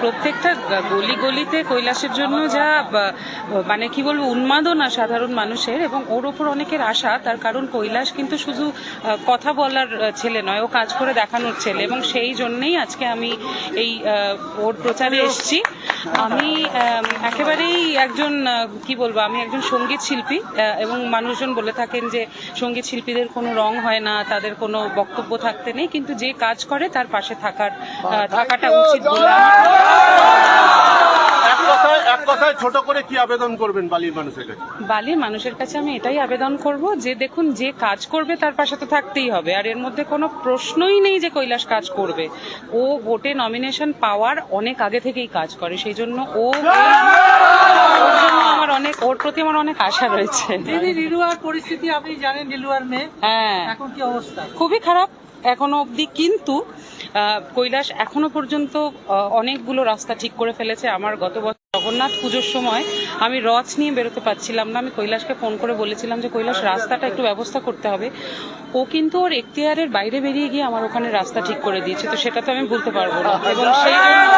প্রত্যেকটা গলি গলিতে কৈলাসের জন্য যা মানে কি বলবো উন্মাদনা সাধারণ মানুষের, এবং ওর ওপর অনেকের আশা। তার কারণ কৈলাস কিন্তু শুধু কথা বলার ছেলে নয়, ও কাজ করে দেখানোর ছেলে, এবং সেই জন্যই আজকে আমি এই ওর প্রচারে এসেছি। আমি একেবারেই একজন কি বলবো, আমি একজন সঙ্গীত শিল্পী, এবং মানুষজন বলে থাকেন যে সঙ্গীত শিল্পীদের কোনো রং হয় না, তাদের কোনো বক্তব্য থাকতে নেই, কিন্তু যে কাজ করে তার পাশে থাকাটা উচিত বলে আমার। এক কথায় ছোট করে কি আবেদন করবেন বালির মানুষের কাছে? বালির মানুষের কাছে আমি এটাই আবেদন করব যে দেখুন, যে কাজ করবে তার পাশে তো থাকতেই হবে, আর এর মধ্যে কোনো প্রশ্নই নেই যে কৈলাস কাজ করবে। ও ভোটে নমিনেশন পাওয়ার অনেক আগে থেকেই কাজ করে, সেই জন্য ওর প্রতি আমার অনেক আশা রয়েছে। লিলুয়ার পরিস্থিতি আপনি জানেন, লিলুয়ার মেয়ে হ্যাঁ, এখন কি অবস্থা? খুবই খারাপ এখনো অবধি, কিন্তু কৈলাস এখনো পর্যন্ত অনেকগুলো রাস্তা ঠিক করে ফেলেছে। আমার গত বছর জগন্নাথ পুজোর সময় আমি রথ নিয়ে বেরোতে পারছিলাম না, আমি কৈলাসকে ফোন করে বলেছিলাম যে কৈলাস রাস্তাটা একটু ব্যবস্থা করতে হবে। ও কিন্তু ওর এখতিয়ারের বাইরে বেরিয়ে গিয়ে আমার ওখানে রাস্তা ঠিক করে দিয়েছে, তো সেটা তো আমি ভুলতে পারবো না, এবং সেই জন্য